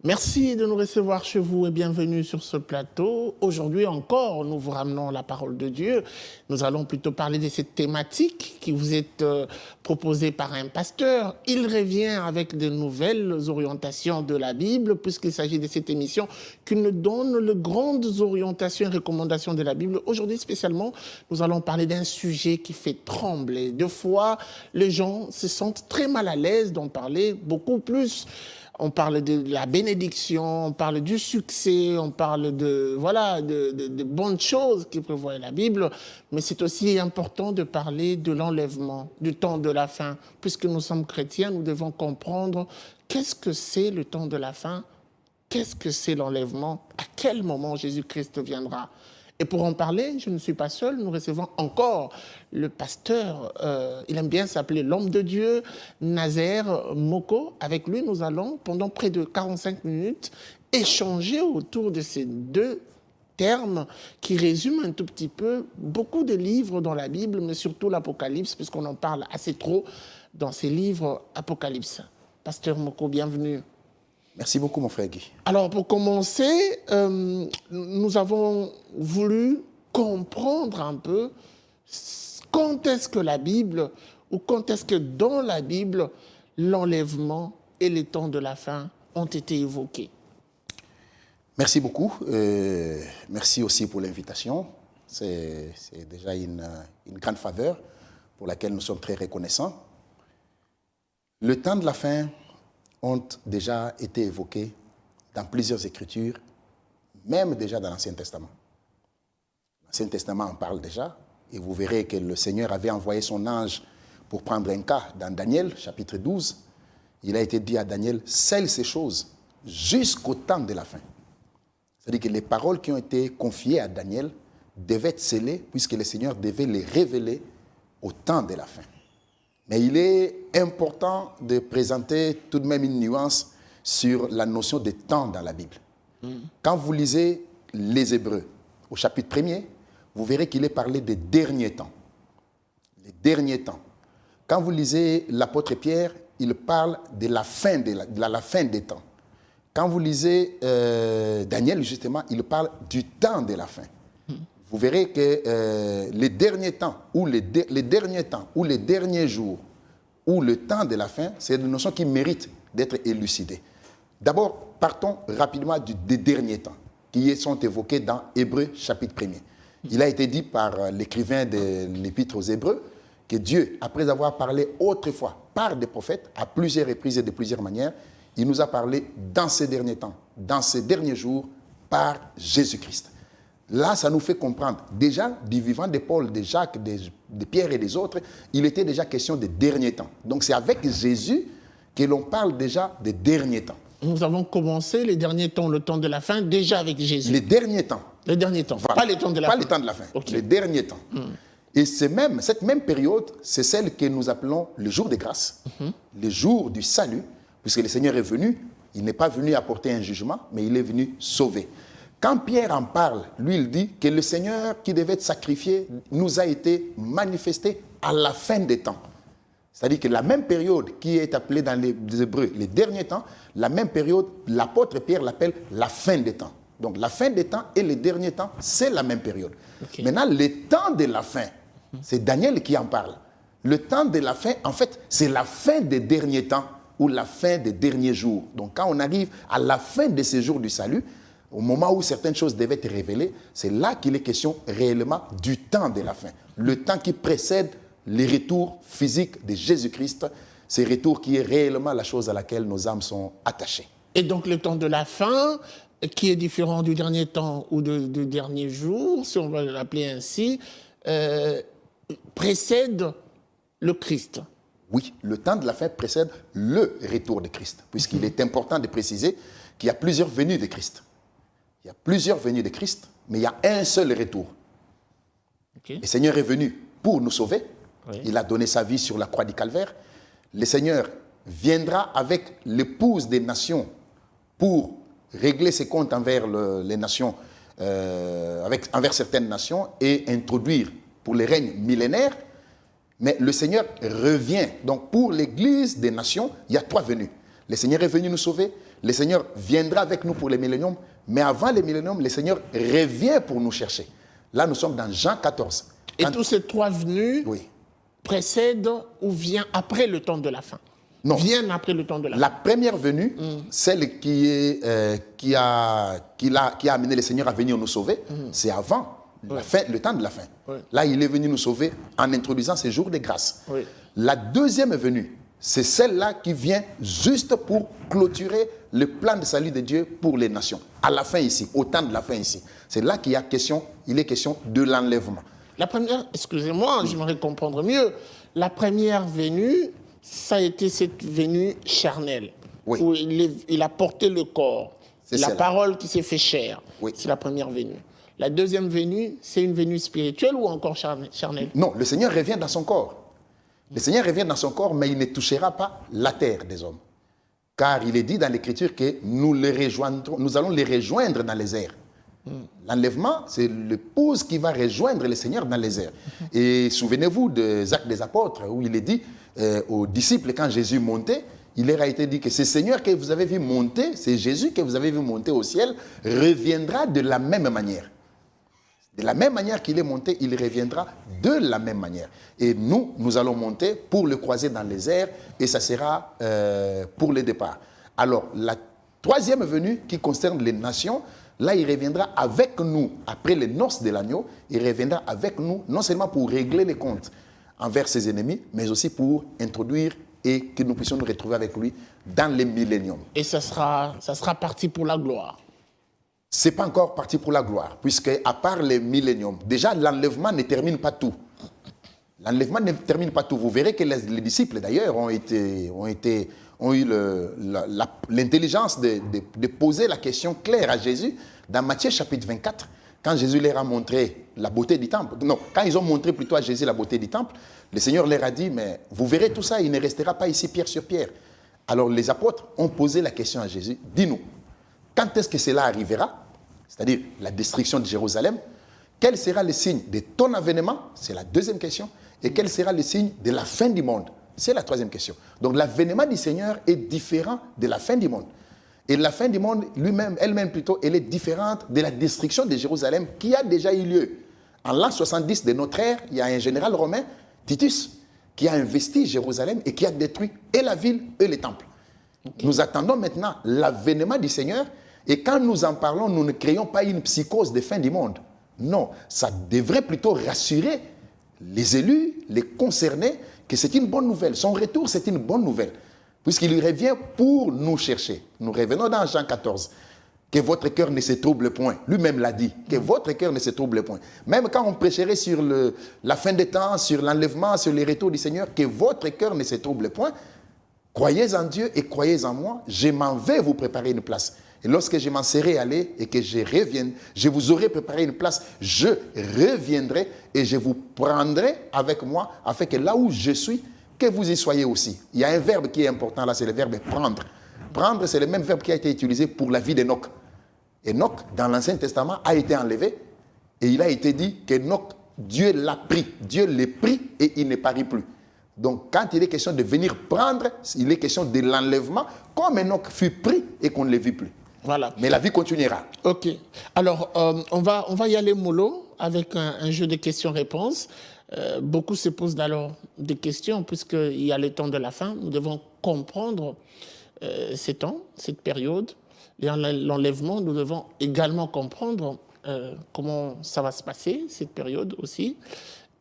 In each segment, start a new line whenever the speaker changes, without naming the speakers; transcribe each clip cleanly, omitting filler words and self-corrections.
Merci de nous recevoir chez vous et bienvenue sur ce plateau. Aujourd'hui encore, nous vous ramenons la parole de Dieu. Nous allons plutôt parler de cette thématique qui vous est proposée par un pasteur. Il revient avec de nouvelles orientations de la Bible, puisqu'il s'agit de cette émission qui nous donne les grandes orientations et recommandations de la Bible. Aujourd'hui spécialement, nous allons parler d'un sujet qui fait trembler. Des fois, les gens se sentent très mal à l'aise d'en parler, beaucoup plus. On parle de la bénédiction, on parle du succès, on parle de bonnes choses qui prévoit la Bible, mais c'est aussi important de parler de l'enlèvement, du temps de la fin. Puisque nous sommes chrétiens, nous devons comprendre qu'est-ce que c'est le temps de la fin, qu'est-ce que c'est l'enlèvement, à quel moment Jésus-Christ viendra. Et pour en parler, je ne suis pas seul, nous recevons encore le pasteur, il aime bien s'appeler l'homme de Dieu, Nazaire Moko. Avec lui, nous allons, pendant près de 45 minutes, échanger autour de ces deux termes qui résument un tout petit peu beaucoup de livres dans la Bible, mais surtout l'Apocalypse, puisqu'on en parle assez trop dans ces livres Apocalypse. Pasteur Moko, bienvenue.
Merci beaucoup, mon frère Guy.
Alors, pour commencer, nous avons voulu comprendre un peu quand est-ce que la Bible, ou quand est-ce que dans la Bible, l'enlèvement et les temps de la fin ont été évoqués.
Merci beaucoup. Merci aussi pour l'invitation. C'est déjà une grande faveur pour laquelle nous sommes très reconnaissants. Le temps de la fin ont déjà été évoqués dans plusieurs écritures, même déjà dans l'Ancien Testament. L'Ancien Testament en parle déjà, et vous verrez que le Seigneur avait envoyé son ange pour prendre un cas dans Daniel, chapitre 12. Il a été dit à Daniel, scelle ces choses jusqu'au temps de la fin. C'est-à-dire que les paroles qui ont été confiées à Daniel devaient être scellées, puisque le Seigneur devait les révéler au temps de la fin. Mais il est important de présenter tout de même une nuance sur la notion de temps dans la Bible. Quand vous lisez les Hébreux, au chapitre 1er, vous verrez qu'il est parlé des derniers temps. Les derniers temps. Quand vous lisez l'apôtre Pierre, il parle de la fin, la fin des temps. Quand vous lisez Daniel, justement, il parle du temps de la fin. Vous verrez que les derniers temps, ou les derniers temps, ou les derniers jours, ou le temps de la fin, c'est une notion qui mérite d'être élucidée. D'abord, partons rapidement des derniers temps, qui sont évoqués dans Hébreux chapitre 1er. Il a été dit par l'écrivain de l'Épître aux Hébreux que Dieu, après avoir parlé autrefois par des prophètes, à plusieurs reprises et de plusieurs manières, il nous a parlé dans ces derniers temps, dans ces derniers jours, par Jésus-Christ. Là, ça nous fait comprendre, déjà, du vivant de Paul, de Jacques, de Pierre et des autres, il était déjà question des derniers temps. Donc, c'est avec Jésus que l'on parle déjà des derniers temps.
Nous avons commencé les derniers temps, le temps de la fin, déjà avec Jésus.
Les derniers temps.
Les derniers temps,
voilà.
Pas les temps de la fin.
Pas les temps de la fin,
Okay.
Les derniers temps. Et cette même période, c'est celle que nous appelons le jour de grâce, le jour du salut, puisque le Seigneur est venu, il n'est pas venu apporter un jugement, mais il est venu sauver. Quand Pierre en parle, lui, il dit que le Seigneur qui devait être sacrifié nous a été manifesté à la fin des temps. C'est-à-dire que la même période qui est appelée dans les Hébreux les derniers temps, la même période, l'apôtre Pierre l'appelle la fin des temps. Donc la fin des temps et les derniers temps, c'est la même période. Okay. Maintenant, le temps de la fin, c'est Daniel qui en parle. Le temps de la fin, en fait, c'est la fin des derniers temps ou la fin des derniers jours. Donc quand on arrive à la fin de ces jours du salut, au moment où certaines choses devaient être révélées, c'est là qu'il est question réellement du temps de la fin. Le temps qui précède les retours physiques de Jésus-Christ, ce retour qui est réellement la chose à laquelle nos âmes sont attachées.
Et donc le temps de la fin, qui est différent du dernier temps ou du dernier jour, si on va l'appeler ainsi, précède le Christ.
Oui, le temps de la fin précède le retour de Christ, puisqu'il est important de préciser qu'il y a plusieurs venues de Christ. Il y a plusieurs venues de Christ, mais il y a un seul retour. Okay. Le Seigneur est venu pour nous sauver. Oui. Il a donné sa vie sur la croix du Calvaire. Le Seigneur viendra avec l'épouse des nations pour régler ses comptes envers les nations, envers certaines nations et introduire pour les règnes millénaires. Mais le Seigneur revient. Donc pour l'Église des nations, il y a trois venues. Le Seigneur est venu nous sauver. le Seigneur viendra avec nous pour les milléniums, mais avant les milléniums, le Seigneur revient pour nous chercher. Là, nous sommes dans Jean 14.
Et tous ces trois venues précèdent ou viennent après le temps de la fin?
Non.
Viennent après le temps de la fin.
La première venue, celle qui a amené le Seigneur à venir nous sauver, c'est avant la fin, le temps de la fin. Là, il est venu nous sauver en introduisant ces jours de grâce. La deuxième venue, c'est celle-là qui vient juste pour clôturer le plan de salut de Dieu pour les nations. À la fin ici, au temps de la fin ici. C'est là qu'il est question de l'enlèvement.
La première, excusez-moi, j'aimerais comprendre mieux. La première venue, ça a été cette venue charnelle, où il a porté le corps. La parole qui s'est fait chair. C'est la première venue. La deuxième venue, c'est une venue spirituelle ou encore charnelle?
Non, le Seigneur revient dans son corps. Le Seigneur revient dans son corps, mais il ne touchera pas la terre des hommes. Car il est dit dans l'Écriture que nous allons les rejoindre dans les airs. L'enlèvement, c'est l'épouse qui va rejoindre le Seigneur dans les airs. Et souvenez-vous des Actes des Apôtres, où il est dit aux disciples, quand Jésus montait, il leur a été dit que ce Seigneur que vous avez vu monter, c'est Jésus que vous avez vu monter au ciel, reviendra de la même manière. De la même manière qu'il est monté, il reviendra de la même manière. Et nous allons monter pour le croiser dans les airs, et ça sera pour le départ. Alors, la troisième venue qui concerne les nations, là, il reviendra avec nous, après les noces de l'agneau, il reviendra avec nous, non seulement pour régler les comptes envers ses ennemis, mais aussi pour introduire et que nous puissions nous retrouver avec lui dans les milléniums.
Et ça sera parti pour la gloire.
Ce n'est pas encore parti pour la gloire, puisque à part les milléniums, déjà l'enlèvement ne termine pas tout. L'enlèvement ne termine pas tout. Vous verrez que les disciples, d'ailleurs, ont eu l'intelligence de poser la question claire à Jésus dans Matthieu chapitre 24, quand Jésus leur a montré la beauté du temple. Non, quand ils ont montré plutôt à Jésus la beauté du temple, le Seigneur leur a dit, mais vous verrez tout ça, il ne restera pas ici pierre sur pierre. Alors les apôtres ont posé la question à Jésus, dis-nous, quand est-ce que cela arrivera, c'est-à-dire la destruction de Jérusalem, quel sera le signe de ton avènement, c'est la deuxième question, et quel sera le signe de la fin du monde, c'est la troisième question. Donc l'avènement du Seigneur est différent de la fin du monde. Et la fin du monde, elle-même plutôt, elle est différente de la destruction de Jérusalem qui a déjà eu lieu. En l'an 70 de notre ère, il y a un général romain, Titus, qui a investi Jérusalem et qui a détruit et la ville et les temples. Nous attendons maintenant l'avènement du Seigneur, et quand nous en parlons, nous ne créons pas une psychose de fin du monde. Non, ça devrait plutôt rassurer les élus, les concernés, que c'est une bonne nouvelle. Son retour, c'est une bonne nouvelle, puisqu'il revient pour nous chercher. Nous revenons dans Jean 14. Que votre cœur ne se trouble point. Lui-même l'a dit, que votre cœur ne se trouble point. Même quand on prêcherait sur la fin des temps, sur l'enlèvement, sur les retours du Seigneur, que votre cœur ne se trouble point, croyez en Dieu et croyez en moi, je m'en vais vous préparer une place. Et lorsque je m'en serai allé et que je revienne, je vous aurai préparé une place, je reviendrai et je vous prendrai avec moi, afin que là où je suis, que vous y soyez aussi. Il y a un verbe qui est important là, c'est le verbe prendre. Prendre, c'est le même verbe qui a été utilisé pour la vie d'Enoch. Enoch, dans l'Ancien Testament, a été enlevé et il a été dit qu'Enoch, Dieu l'a pris. Dieu l'a pris et il ne parie plus. Donc, quand il est question de venir prendre, il est question de l'enlèvement, comme Enoch fut pris et qu'on ne le vit plus.
Voilà.
Mais la vie continuera.
Ok. Alors, on va y aller mollo avec un jeu de questions-réponses. Beaucoup se posent alors des questions, puisqu'il y a les temps de la fin. Nous devons comprendre ces temps, cette période. Et l'enlèvement, nous devons également comprendre comment ça va se passer, cette période aussi.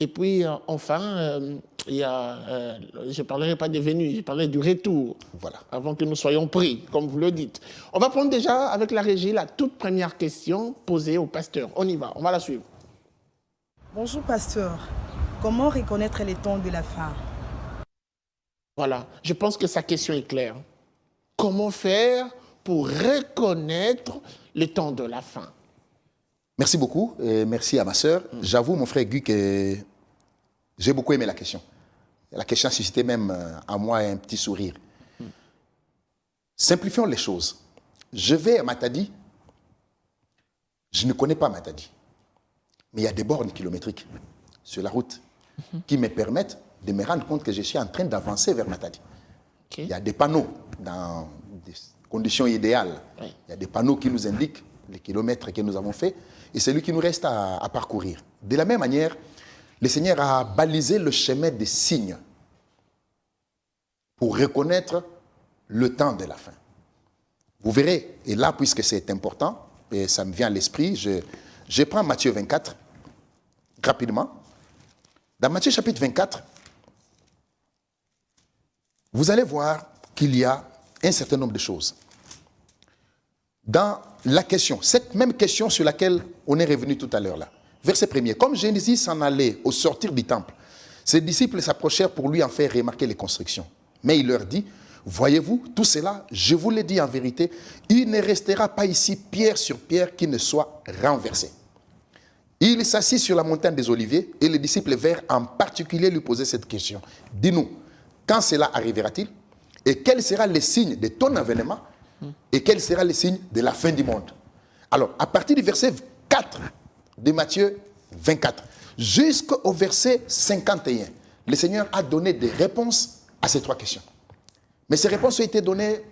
Et puis, enfin, il y a, je ne parlerai pas des venues, je parlerai du retour,
voilà,
avant que nous soyons pris, comme vous le dites. On va prendre déjà, avec la régie, la toute première question posée au pasteur. On y va, on va la suivre.
Bonjour, pasteur. Comment reconnaître les temps de la fin?
Voilà, je pense que sa question est claire. Comment faire pour reconnaître les temps de la fin?
Merci beaucoup, et merci à ma sœur. J'avoue, mon frère Guy, que j'ai beaucoup aimé la question. La question a suscité même à moi un petit sourire. Simplifions les choses. Je vais à Matadi. Je ne connais pas Matadi. Mais il y a des bornes kilométriques sur la route qui me permettent de me rendre compte que je suis en train d'avancer vers Matadi. Okay. Il y a des panneaux conditions idéales.
Oui.
Il y a des panneaux qui nous indiquent les kilomètres que nous avons faits et celui qui nous reste à parcourir. De la même manière, le Seigneur a balisé le chemin des signes pour reconnaître le temps de la fin. Vous verrez, et là, puisque c'est important, et ça me vient à l'esprit, je prends Matthieu 24, rapidement. Dans Matthieu chapitre 24, vous allez voir qu'il y a un certain nombre de choses. Dans la question, cette même question sur laquelle on est revenu tout à l'heure là. Verset 1er. Comme Jésus s'en allait au sortir du temple, ses disciples s'approchèrent pour lui en faire remarquer les constructions. Mais il leur dit, voyez-vous, tout cela, je vous le dis en vérité, il ne restera pas ici pierre sur pierre qui ne soit renversée. Il s'assit sur la montagne des Oliviers et les disciples vinrent en particulier lui poser cette question. Dis-nous, quand cela arrivera-t-il? Et quel sera le signe de ton avènement? Et quel sera le signe de la fin du monde? Alors, à partir du verset 4 de Matthieu 24 jusqu'au verset 51, le Seigneur a donné des réponses à ces trois questions. Mais ces réponses ont été données,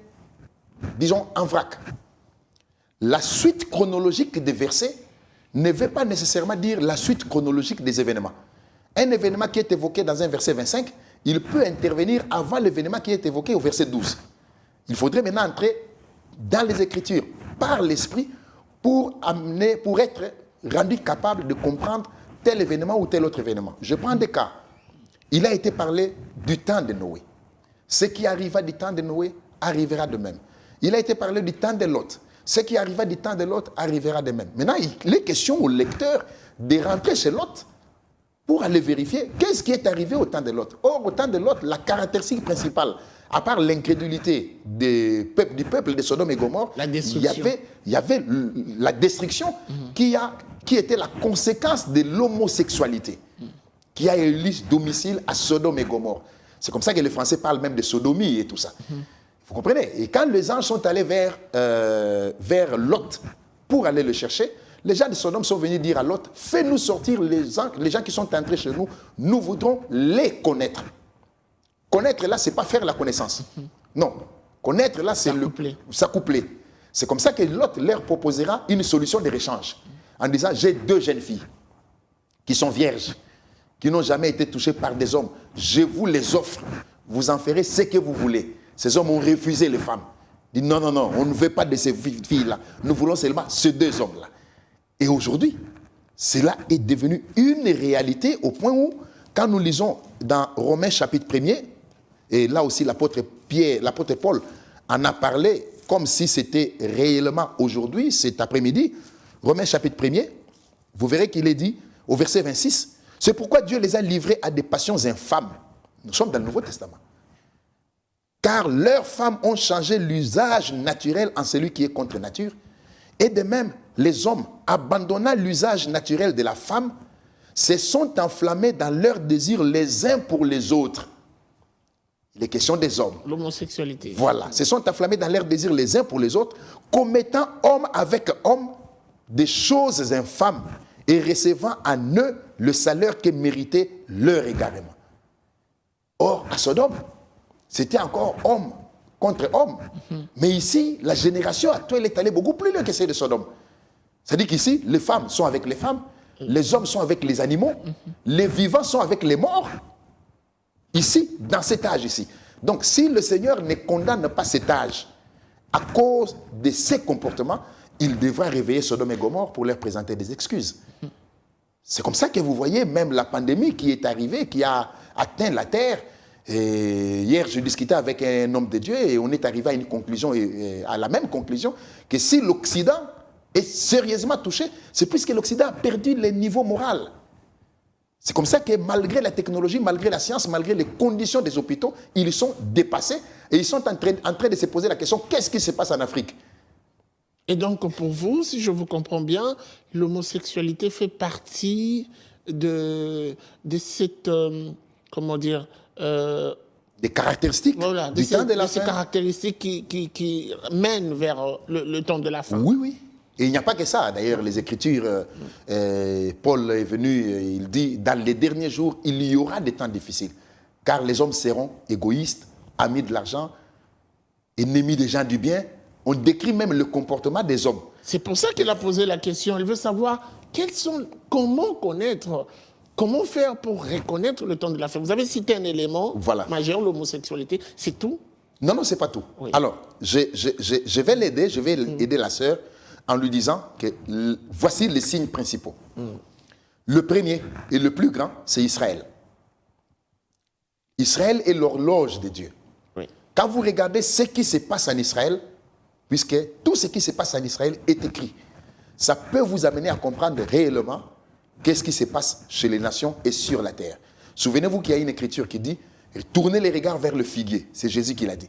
disons, en vrac. La suite chronologique des versets ne veut pas nécessairement dire la suite chronologique des événements. Un événement qui est évoqué dans un verset 25, il peut intervenir avant l'événement qui est évoqué au verset 12. Il faudrait maintenant entrer dans les Écritures par l'Esprit pour être rendu capable de comprendre tel événement ou tel autre événement. Je prends des cas. Il a été parlé du temps de Noé. Ce qui arriva du temps de Noé arrivera de même. Il a été parlé du temps de Lot. Ce qui arriva du temps de Lot arrivera de même. Maintenant, il est question au lecteur de rentrer chez Lot pour aller vérifier qu'est-ce qui est arrivé au temps de Lot. Or, au temps de Lot, la caractéristique principale, à part l'incrédulité du peuple de Sodome et Gomorrhe, il y avait la destruction qui était la conséquence de l'homosexualité qui a élu domicile à Sodome et Gomorrhe. C'est comme ça que les Français parlent même de sodomie et tout ça. Vous comprenez? Et quand les anges sont allés vers Lot pour aller le chercher, les gens de Sodome sont venus dire à Lot, fais-nous sortir les gens qui sont entrés chez nous, nous voudrons les connaître. Connaître là, ce n'est pas faire la connaissance. Non. Connaître là, c'est s'accoupler. C'est comme ça que Lot leur proposera une solution de réchange. En disant, j'ai 2 jeunes filles qui sont vierges, qui n'ont jamais été touchées par des hommes. Je vous les offre. Vous en ferez ce que vous voulez. Ces hommes ont refusé les femmes. Ils disent, non, non, non, on ne veut pas de ces filles-là. Nous voulons seulement ces 2 hommes-là. Et aujourd'hui, cela est devenu une réalité au point où, quand nous lisons dans Romains chapitre 1er, et là aussi l'apôtre Paul en a parlé comme si c'était réellement aujourd'hui, cet après-midi, Romains chapitre 1er, vous verrez qu'il est dit au verset 26, c'est pourquoi Dieu les a livrés à des passions infâmes. Nous sommes dans le Nouveau Testament. Car leurs femmes ont changé l'usage naturel en celui qui est contre nature. Et de même, les hommes, abandonnant l'usage naturel de la femme, se sont enflammés dans leurs désirs les uns pour les autres. Les questions des hommes.
L'homosexualité.
Voilà. Se sont enflammés dans leurs désirs les uns pour les autres, commettant homme avec homme des choses infâmes et recevant en eux le salaire que méritait leur égarement. Or, à Sodome, c'était encore homme contre homme. Mais ici, la génération actuelle est allée beaucoup plus loin que celle de Sodome. C'est-à-dire qu'ici, les femmes sont avec les femmes, les hommes sont avec les animaux, les vivants sont avec les morts. Ici, dans cet âge ici. Donc, si le Seigneur ne condamne pas cet âge à cause de ses comportements, il devra réveiller Sodome et Gomorrhe pour leur présenter des excuses. C'est comme ça que vous voyez même la pandémie qui est arrivée, qui a atteint la terre. Et hier, je discutais avec un homme de Dieu et on est arrivé à une conclusion, à la même conclusion, que si l'Occident est sérieusement touché, c'est puisque l'Occident a perdu le niveau moral. C'est comme ça que malgré la technologie, malgré la science, malgré les conditions des hôpitaux, ils sont dépassés et ils sont en train de se poser la question, qu'est-ce qui se passe en Afrique?
Et donc, pour vous, si je vous comprends bien, l'homosexualité fait partie de cette, comment dire...
des caractéristiques
voilà,
du temps de la fin.
Ces caractéristiques qui mènent vers le temps de la fin.
Oui, oui. Et il n'y a pas que ça. D'ailleurs, les Écritures, Paul est venu, il dit, dans les derniers jours, il y aura des temps difficiles. Car les hommes seront égoïstes, amis de l'argent, ennemis des gens du bien, On décrit même le comportement des hommes.
C'est pour ça qu'elle a posé la question. Elle veut savoir comment connaître, comment faire pour reconnaître le temps de la fin. Vous avez cité un élément majeur, l'homosexualité. C'est tout?
Non, non, c'est pas tout.
Oui.
Alors, je vais l'aider, je vais aider la sœur en lui disant que voici les signes principaux. Le premier et le plus grand, c'est Israël. Israël est l'horloge de Dieu.
Oui.
Quand vous regardez ce qui se passe en Israël, puisque tout ce qui se passe en Israël est écrit, ça peut vous amener à comprendre réellement qu'est-ce qui se passe chez les nations et sur la terre. Souvenez-vous qu'il y a une écriture qui dit « Tournez les regards vers le figuier ». C'est Jésus qui l'a dit.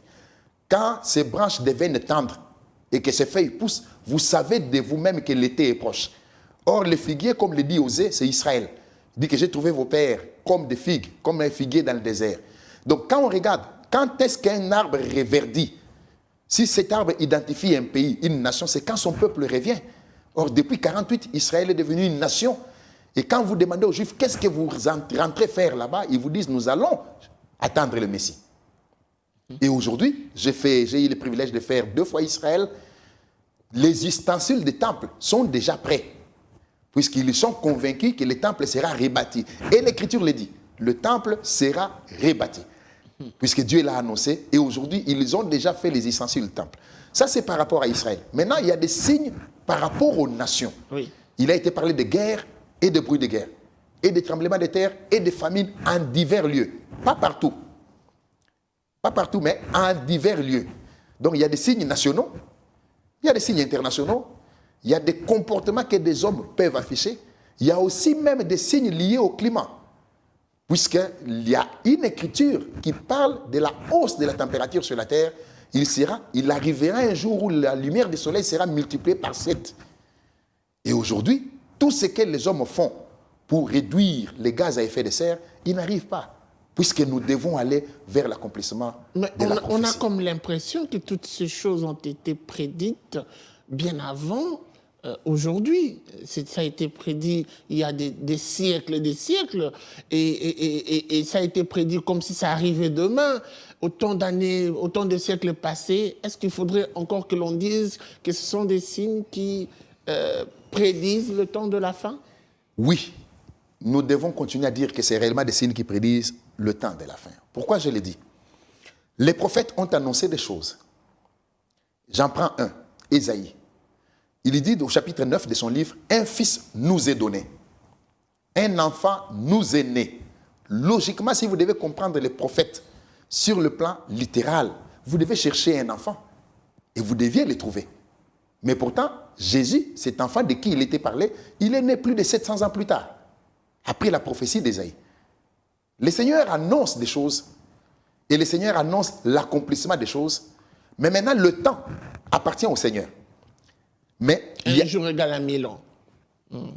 Quand ces branches deviennent tendres et que ces feuilles poussent, vous savez de vous-même que l'été est proche. Or, le figuier, comme le dit Osée, c'est Israël. Il dit que j'ai trouvé vos pères comme des figues, comme un figuier dans le désert. Donc, quand on regarde, quand est-ce qu'un arbre reverdit? Si cet arbre identifie un pays, une nation, c'est quand son peuple revient. Or, depuis 1948, Israël est devenu une nation. Et quand vous demandez aux Juifs, qu'est-ce que vous rentrez faire là-bas, ils vous disent, nous allons attendre le Messie. Et aujourd'hui, j'ai eu le privilège de faire 2 fois Israël. Les ustensiles des temples sont déjà prêts, puisqu'ils sont convaincus que le temple sera rebâti. Et l'Écriture le dit, le temple sera rebâti, puisque Dieu l'a annoncé. Et aujourd'hui, ils ont déjà fait les ustensiles du temple. Ça, c'est par rapport à Israël. Maintenant, il y a des signes par rapport aux nations.
Oui.
Il a été parlé de guerre et de bruit de guerre, et de tremblements de terre et de famines en divers lieux. Pas partout. Pas partout, mais en divers lieux. Donc, il y a des signes nationaux, il y a des signes internationaux, il y a des comportements que des hommes peuvent afficher. Il y a aussi même des signes liés au climat, puisqu'il y a une écriture qui parle de la hausse de la température sur la terre. Il arrivera un jour où la lumière du soleil sera multipliée par 7. Et aujourd'hui, tout ce que les hommes font pour réduire les gaz à effet de serre, ils n'arrivent pas, puisque nous devons aller vers l'accomplissement de la prophétie.
On a comme l'impression que toutes ces choses ont été prédites bien avant aujourd'hui. Ça a été prédit il y a des siècles et des siècles, et ça a été prédit comme si ça arrivait demain. Autant d'années, autant de siècles passés, est-ce qu'il faudrait encore que l'on dise que ce sont des signes qui prédisent le temps de la fin?
Oui, nous devons continuer à dire que c'est réellement des signes qui prédisent le temps de la fin. Pourquoi je le dis? Les prophètes ont annoncé des choses. J'en prends un, Ésaïe. Il dit au chapitre 9 de son livre, « Un fils nous est donné, un enfant nous est né ». Logiquement, si vous devez comprendre les prophètes sur le plan littéral, vous devez chercher un enfant et vous deviez le trouver. Mais pourtant, Jésus, cet enfant de qui il était parlé, il est né plus de 700 ans plus tard, après la prophétie d'Ésaïe. Le Seigneur annonce des choses et le Seigneur annonce l'accomplissement des choses, mais maintenant le temps appartient au Seigneur. Mais
un jour égale à 1000 ans.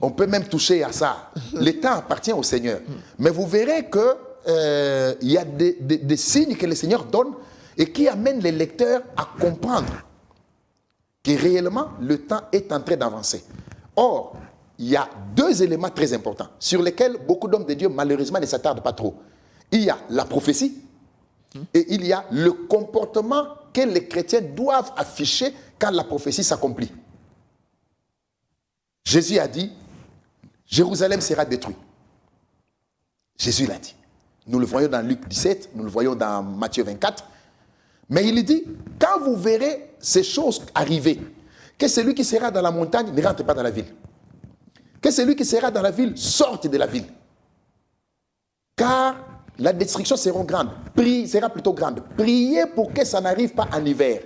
On peut même toucher à ça. Le temps appartient au Seigneur. Mais vous verrez qu'il y a des signes que le Seigneur donne et qui amènent les lecteurs à comprendre que réellement le temps est en train d'avancer. Or, il y a 2 éléments très importants sur lesquels beaucoup d'hommes de Dieu malheureusement ne s'attardent pas trop. Il y a la prophétie et il y a le comportement que les chrétiens doivent afficher quand la prophétie s'accomplit. Jésus a dit, Jérusalem sera détruite. Jésus l'a dit. Nous le voyons dans Luc 17, nous le voyons dans Matthieu 24. Mais il dit, quand vous verrez ces choses arriver, que celui qui sera dans la montagne ne rentre pas dans la ville. Que celui qui sera dans la ville sorte de la ville. Car la destruction sera plutôt grande. Priez pour que ça n'arrive pas en hiver.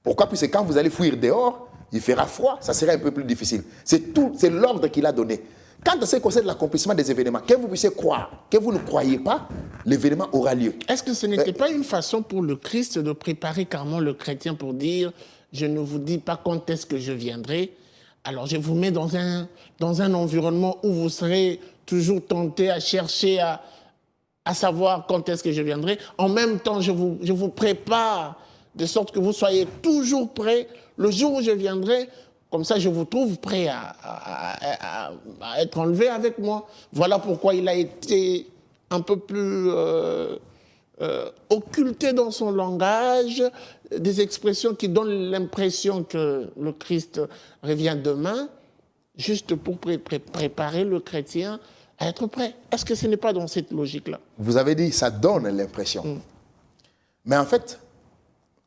Pourquoi? Puisque quand vous allez fuir dehors, il fera froid, ça sera un peu plus difficile. C'est l'ordre qu'il a donné. Quant à ce qui concerne l'accomplissement des événements, que vous puissiez croire, que vous ne croyez pas, l'événement aura lieu.
Est-ce que ce n'était pas une façon pour le Christ de préparer carrément le chrétien pour dire « Je ne vous dis pas quand est-ce que je viendrai, alors je vous mets dans un environnement où vous serez toujours tenté à chercher à savoir quand est-ce que je viendrai. En même temps, je vous prépare de sorte que vous soyez toujours prêts le jour où je viendrai. Comme ça, je vous trouve prêt à être enlevé avec moi. » Voilà pourquoi il a été un peu plus occulter dans son langage des expressions qui donnent l'impression que le Christ revient demain, juste pour préparer le chrétien à être prêt. Est-ce que ce n'est pas dans cette logique-là?
Vous avez dit, ça donne l'impression. Mais en fait,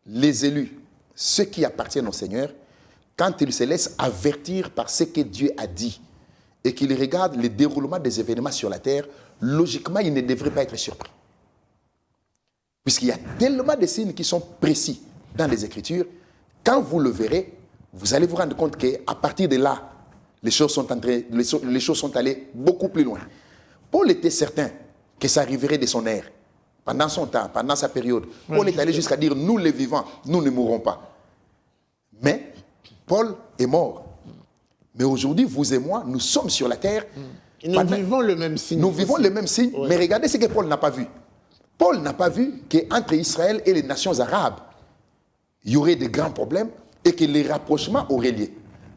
les élus, ceux qui appartiennent au Seigneur, quand ils se laissent avertir par ce que Dieu a dit et qu'ils regardent le déroulement des événements sur la terre, logiquement, ils ne devraient pas être surpris. Puisqu'il y a tellement de signes qui sont précis dans les Écritures, quand vous le verrez, vous allez vous rendre compte qu'à partir de là, les choses sont allées beaucoup plus loin. Paul était certain que ça arriverait de son ère, pendant son temps, pendant sa période. Paul est allé jusqu'à dire, nous les vivants, nous ne mourrons pas. Mais Paul est mort. Mais aujourd'hui, vous et moi, nous sommes sur la terre.
Nous vivons le même signe.
Nous vivons le même signe, mais regardez ce que Paul n'a pas vu. Paul n'a pas vu qu'entre Israël et les nations arabes, il y aurait de grands problèmes et que les rapprochements auraient lieu.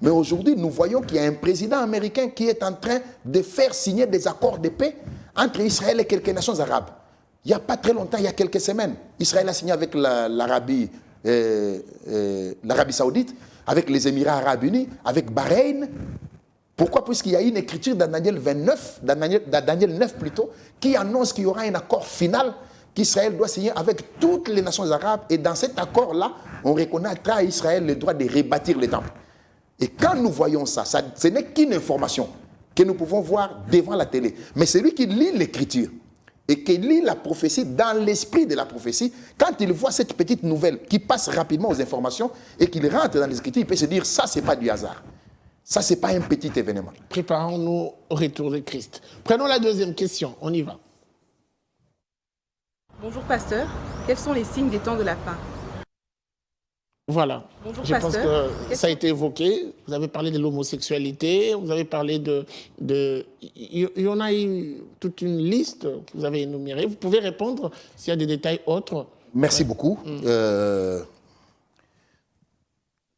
Mais aujourd'hui, nous voyons qu'il y a un président américain qui est en train de faire signer des accords de paix entre Israël et quelques nations arabes. Il n'y a pas très longtemps, il y a quelques semaines, Israël a signé avec l'Arabie Saoudite, avec les Émirats Arabes Unis, avec Bahreïn. Pourquoi? Puisqu'il y a une écriture dans Daniel 29, dans Daniel 9 plutôt, qui annonce qu'il y aura un accord final qu'Israël doit signer avec toutes les nations arabes. Et dans cet accord-là, on reconnaîtra à Israël le droit de rebâtir les temples. Et quand nous voyons ça, ce n'est qu'une information que nous pouvons voir devant la télé. Mais celui qui lit l'écriture et qui lit la prophétie dans l'esprit de la prophétie, quand il voit cette petite nouvelle qui passe rapidement aux informations et qu'il rentre dans les écritures, il peut se dire, ça, ce n'est pas du hasard. Ça, ce n'est pas un petit événement.
Préparons-nous au retour de Christ. Prenons la deuxième question. On y va.
Bonjour pasteur, quels sont les signes des temps de la fin?
Voilà.
Bonjour,
je pense
pasteur.
que ça a été évoqué. Vous avez parlé de l'homosexualité, vous avez parlé il y en a eu toute une liste que vous avez énumérée. Vous pouvez répondre s'il y a des détails autres.
Merci beaucoup.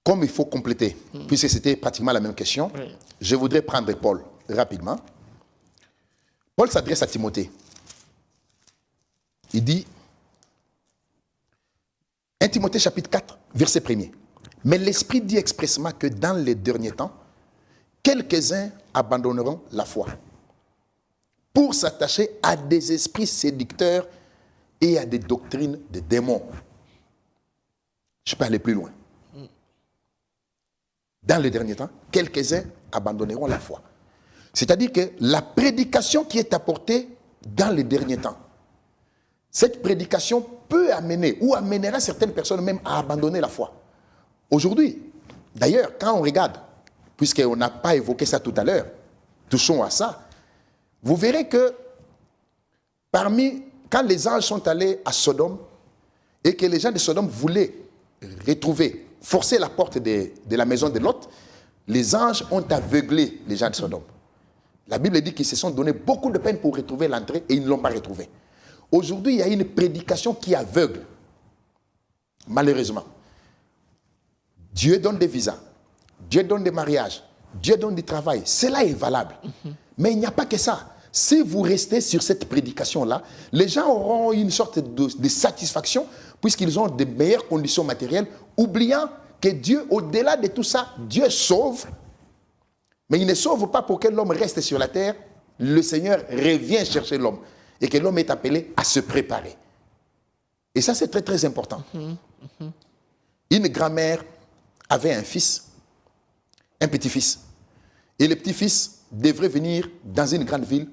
Comme il faut compléter, puisque c'était pratiquement la même question, je voudrais prendre Paul rapidement. Paul s'adresse à Timothée. Il dit, 1 Timothée chapitre 4, verset 1er. Mais l'Esprit dit expressément que dans les derniers temps, quelques-uns abandonneront la foi pour s'attacher à des esprits séducteurs et à des doctrines de démons. Je peux aller plus loin. Dans les derniers temps, quelques-uns abandonneront la foi. C'est-à-dire que la prédication qui est apportée dans les derniers temps, cette prédication peut amener ou amènera certaines personnes même à abandonner la foi. Aujourd'hui, d'ailleurs, quand on regarde, puisqu'on n'a pas évoqué ça tout à l'heure, touchons à ça, vous verrez que quand les anges sont allés à Sodome et que les gens de Sodome voulaient forcer la porte de la maison de Lot, les anges ont aveuglé les gens de Sodome. La Bible dit qu'ils se sont donné beaucoup de peine pour retrouver l'entrée et ils ne l'ont pas retrouvée. Aujourd'hui, il y a une prédication qui aveugle, malheureusement. Dieu donne des visas, Dieu donne des mariages, Dieu donne du travail. Cela est valable. Mais il n'y a pas que ça. Si vous restez sur cette prédication-là, les gens auront une sorte de satisfaction puisqu'ils ont de meilleures conditions matérielles, oubliant que Dieu, au-delà de tout ça, Dieu sauve. Mais il ne sauve pas pour que l'homme reste sur la terre. Le Seigneur revient chercher l'homme. Et que l'homme est appelé à se préparer. Et ça, c'est très, très important. Une grand-mère avait un fils, un petit-fils. Et le petit-fils devrait venir dans une grande ville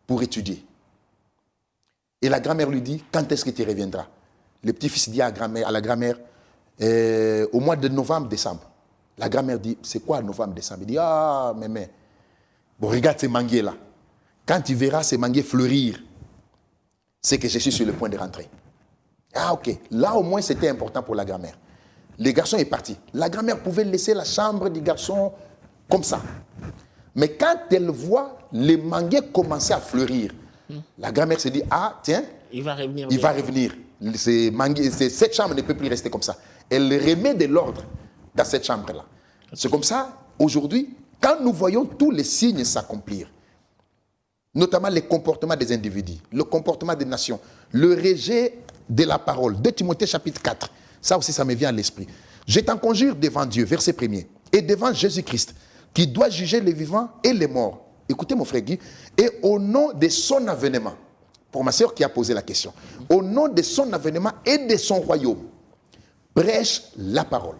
pour étudier. Et la grand-mère lui dit, quand est-ce que tu reviendras? Le petit-fils dit à la grand-mère, au mois de novembre, décembre. La grand-mère dit, c'est quoi novembre, décembre? Il dit, ah, mais, bon, regarde ces manguiers là. Quand tu verras ces manguiers fleurir, c'est que je suis sur le point de rentrer. Ah, ok. Là, au moins, c'était important pour la grand-mère. Le garçon est parti. La grand-mère pouvait laisser la chambre du garçon comme ça. Mais quand elle voit les manguiers commencer à fleurir, la grand-mère se dit, ah, tiens,
il va revenir.
Cette chambre ne peut plus rester comme ça. Elle remet de l'ordre dans cette chambre-là. C'est comme ça, aujourd'hui, quand nous voyons tous les signes s'accomplir, notamment les comportements des individus, le comportement des nations, le rejet de la parole. 2 Timothée chapitre 4. Ça aussi, ça me vient à l'esprit. Je t'en conjure devant Dieu, verset 1er, et devant Jésus-Christ, qui doit juger les vivants et les morts. Écoutez mon frère Guy, et au nom de son avènement, pour ma sœur qui a posé la question, au nom de son avènement et de son royaume, prêche la parole.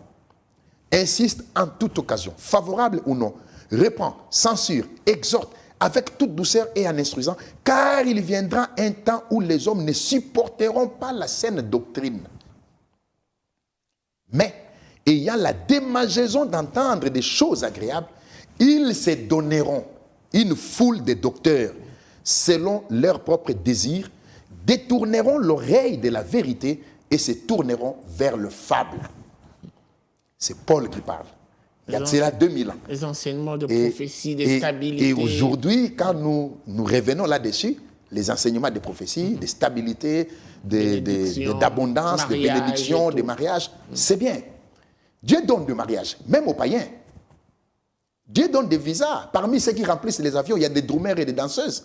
Insiste en toute occasion, favorable ou non, reprend, censure, exhorte, avec toute douceur et en instruisant, car il viendra un temps où les hommes ne supporteront pas la saine doctrine. Mais, ayant la démangeaison d'entendre des choses agréables, ils se donneront une foule de docteurs, selon leurs propres désirs, détourneront l'oreille de la vérité et se tourneront vers le fable. C'est Paul qui parle. Il y a de cela 2000 ans.
Les enseignements de prophétie, de stabilité.
Et aujourd'hui, quand nous revenons là-dessus, les enseignements de prophétie, de stabilité, d'abondance, de bénédiction, de mariage, c'est bien. Dieu donne du mariage, même aux païens. Dieu donne des visas. Parmi ceux qui remplissent les avions, il y a des drummers et des danseuses.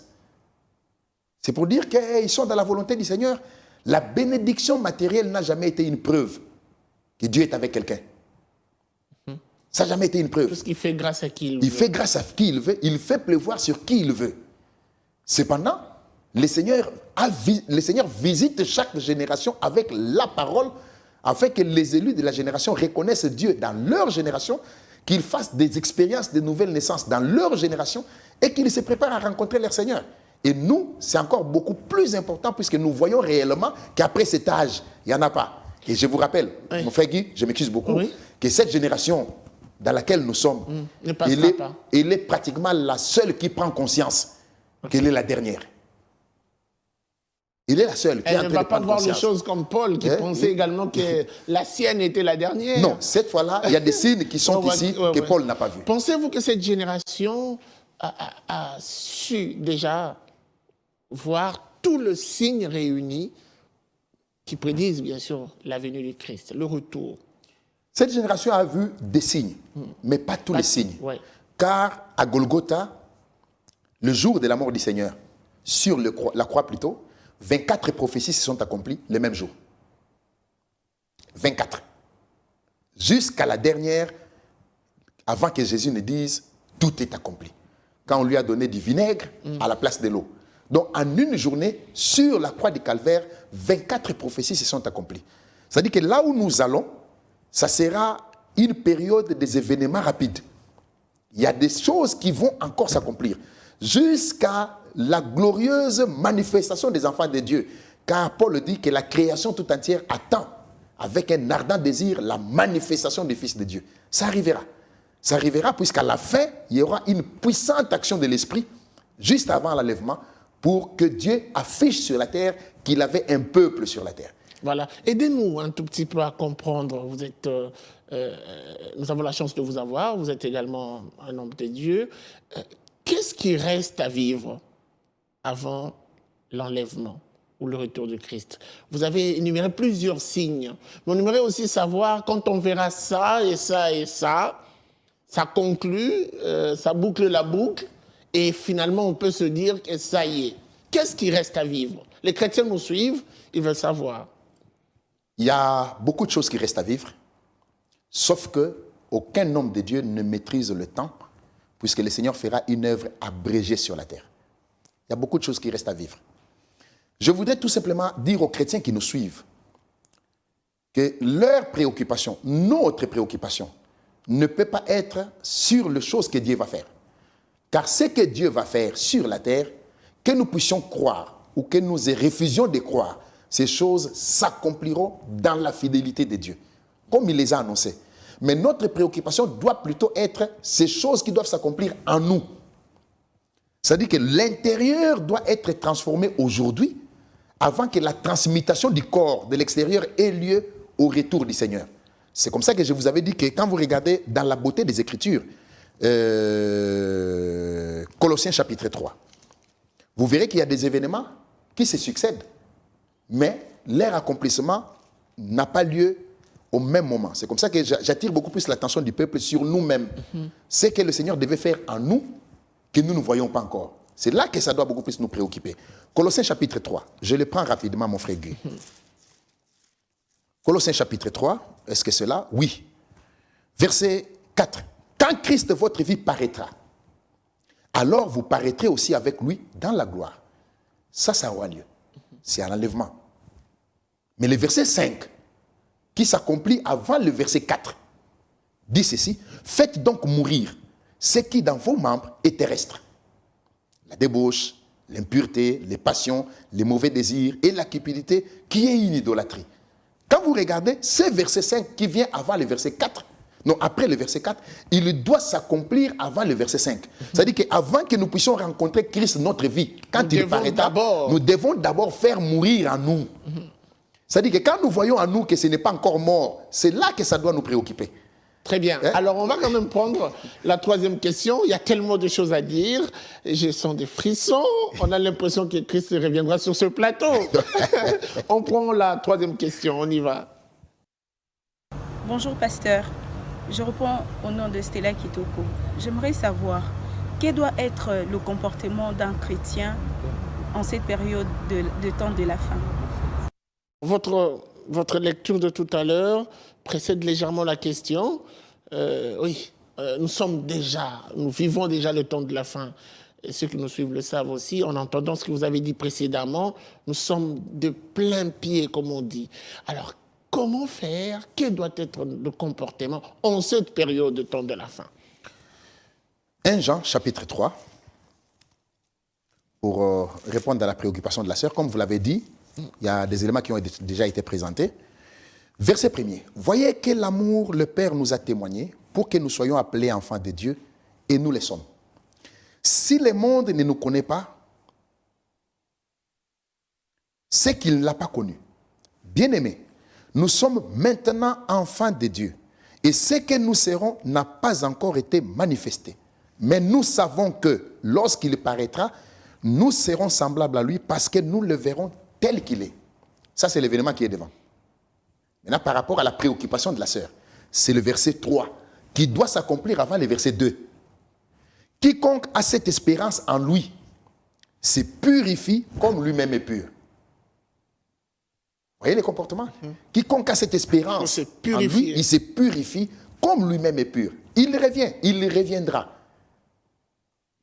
C'est pour dire qu'ils sont dans la volonté du Seigneur. La bénédiction matérielle n'a jamais été une preuve que Dieu est avec quelqu'un. Ça n'a jamais été une preuve.
Parce qu'il fait grâce à qui il veut.
Il fait grâce à qui il veut. Il fait pleuvoir sur qui il veut. Cependant, le Seigneur visite chaque génération avec la parole afin que les élus de la génération reconnaissent Dieu dans leur génération, qu'ils fassent des expériences de nouvelles naissances dans leur génération et qu'ils se préparent à rencontrer leur Seigneur. Et nous, c'est encore beaucoup plus important puisque nous voyons réellement qu'après cet âge, il n'y en a pas. Et je vous rappelle, mon frère Guy, je m'excuse beaucoup, que cette génération dans laquelle nous sommes, elle est pratiquement la seule qui prend conscience qu'elle est la dernière. Il est la seule qui est en train de prendre conscience. Elle ne va pas voir les choses comme Paul, qui pensait également que la sienne était la dernière. Non, cette fois-là, il y a des signes qui sont ici que Paul n'a pas vus.
Pensez-vous que cette génération a su déjà voir tout le signe réuni qui prédisent bien sûr la venue du Christ, le retour?
Cette génération a vu des signes, mais pas tous les signes. Car à Golgotha, le jour de la mort du Seigneur, sur la croix plutôt, 24 prophéties se sont accomplies le même jour. 24. Jusqu'à la dernière, avant que Jésus ne dise « tout est accompli ». Quand on lui a donné du vinaigre à la place de l'eau. Donc en une journée, sur la croix du Calvaire, 24 prophéties se sont accomplies. C'est-à-dire que là où nous allons, ça sera une période des événements rapides. Il y a des choses qui vont encore s'accomplir jusqu'à la glorieuse manifestation des enfants de Dieu. Car Paul dit que la création tout entière attend avec un ardent désir la manifestation du Fils de Dieu. Ça arrivera. Ça arrivera puisqu'à la fin, il y aura une puissante action de l'Esprit juste avant l'enlèvement pour que Dieu affiche sur la terre qu'il avait un peuple sur la terre.
Voilà. Aidez-nous un tout petit peu à comprendre. Vous êtes, nous avons la chance de vous avoir. Vous êtes également un homme de Dieu. Qu'est-ce qui reste à vivre avant l'enlèvement ou le retour de Christ? Vous avez énuméré plusieurs signes. Mais on aimerait aussi savoir, quand on verra ça et ça et ça, ça conclut, ça boucle la boucle, et finalement on peut se dire que ça y est. Qu'est-ce qui reste à vivre? Les chrétiens nous suivent, ils veulent savoir.
Il y a beaucoup de choses qui restent à vivre, sauf qu'aucun homme de Dieu ne maîtrise le temps, puisque le Seigneur fera une œuvre abrégée sur la terre. Il y a beaucoup de choses qui restent à vivre. Je voudrais tout simplement dire aux chrétiens qui nous suivent que leur préoccupation, notre préoccupation, ne peut pas être sur les choses que Dieu va faire. Car ce que Dieu va faire sur la terre, que nous puissions croire ou que nous refusions de croire, ces choses s'accompliront dans la fidélité de Dieu, comme il les a annoncées. Mais notre préoccupation doit plutôt être ces choses qui doivent s'accomplir en nous. C'est-à-dire que l'intérieur doit être transformé aujourd'hui avant que la transmutation du corps de l'extérieur ait lieu au retour du Seigneur. C'est comme ça que je vous avais dit que quand vous regardez dans la beauté des Écritures, Colossiens chapitre 3, vous verrez qu'il y a des événements qui se succèdent, mais leur accomplissement n'a pas lieu au même moment. C'est comme ça que j'attire beaucoup plus l'attention du peuple sur nous-mêmes. Ce que le Seigneur devait faire en nous, que nous ne voyons pas encore. C'est là que ça doit beaucoup plus nous préoccuper. Colossiens chapitre 3, je le prends rapidement, mon frère Guy. Colossiens chapitre 3, est-ce que c'est là? Oui. Verset 4. Quand Christ, votre vie, paraîtra, alors vous paraîtrez aussi avec lui dans la gloire. Ça aura lieu. C'est un enlèvement. Mais le verset 5, qui s'accomplit avant le verset 4, dit ceci: faites donc mourir ce qui dans vos membres est terrestre. La débauche, l'impureté, les passions, les mauvais désirs et la cupidité qui est une idolâtrie. Quand vous regardez ce verset 5 qui vient avant le verset 4, non, après le verset 4, il doit s'accomplir avant le verset 5. C'est-à-dire qu'avant que nous puissions rencontrer Christ notre vie, quand il paraîtra, nous devons d'abord faire mourir en nous. C'est-à-dire que quand nous voyons en nous que ce n'est pas encore mort, c'est là que ça doit nous préoccuper.
Très bien. Alors, on va quand même prendre la troisième question. Il y a tellement de choses à dire. Je sens des frissons. On a l'impression que Christ reviendra sur ce plateau. On prend la troisième question. On y va.
Bonjour, pasteur. Je réponds au nom de Stella Kitoko. J'aimerais savoir quel doit être le comportement d'un chrétien en cette période de temps de la fin.
Votre lecture de tout à l'heure précède légèrement la question. Nous vivons déjà le temps de la fin. Et ceux qui nous suivent le savent aussi, en entendant ce que vous avez dit précédemment, nous sommes de plein pied, comme on dit. Alors, comment faire? Quel doit être le comportement en cette période de temps de la fin?
1 Jean, chapitre 3, pour répondre à la préoccupation de la sœur, comme vous l'avez dit, il y a des éléments qui ont déjà été présentés. Verset 1er. Voyez quel amour le Père nous a témoigné pour que nous soyons appelés enfants de Dieu, et nous le sommes. Si le monde ne nous connaît pas, c'est qu'il ne l'a pas connu. Bien-aimés, nous sommes maintenant enfants de Dieu, et ce que nous serons n'a pas encore été manifesté. Mais nous savons que lorsqu'il paraîtra, nous serons semblables à lui parce que nous le verrons tel qu'il est. Ça, c'est l'événement qui est devant. Maintenant, par rapport à la préoccupation de la sœur, c'est le verset 3 qui doit s'accomplir avant le verset 2. Quiconque a cette espérance en lui se purifie comme lui-même est pur. Vous voyez les comportements? Quiconque a cette espérance en lui, il se purifie comme lui-même est pur. Il revient, il reviendra.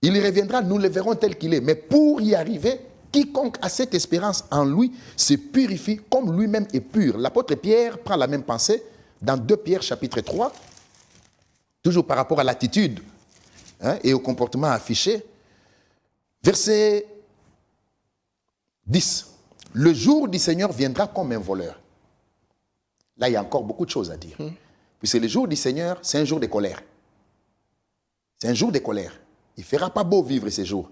Il reviendra, nous le verrons tel qu'il est. Mais pour y arriver, quiconque a cette espérance en lui se purifie comme lui-même est pur. L'apôtre Pierre prend la même pensée dans 2 Pierre chapitre 3, toujours par rapport à l'attitude et au comportement affiché. Verset 10. Le jour du Seigneur viendra comme un voleur. Là, il y a encore beaucoup de choses à dire. Puisque le jour du Seigneur, c'est un jour de colère. C'est un jour de colère. Il ne fera pas beau vivre ces jours.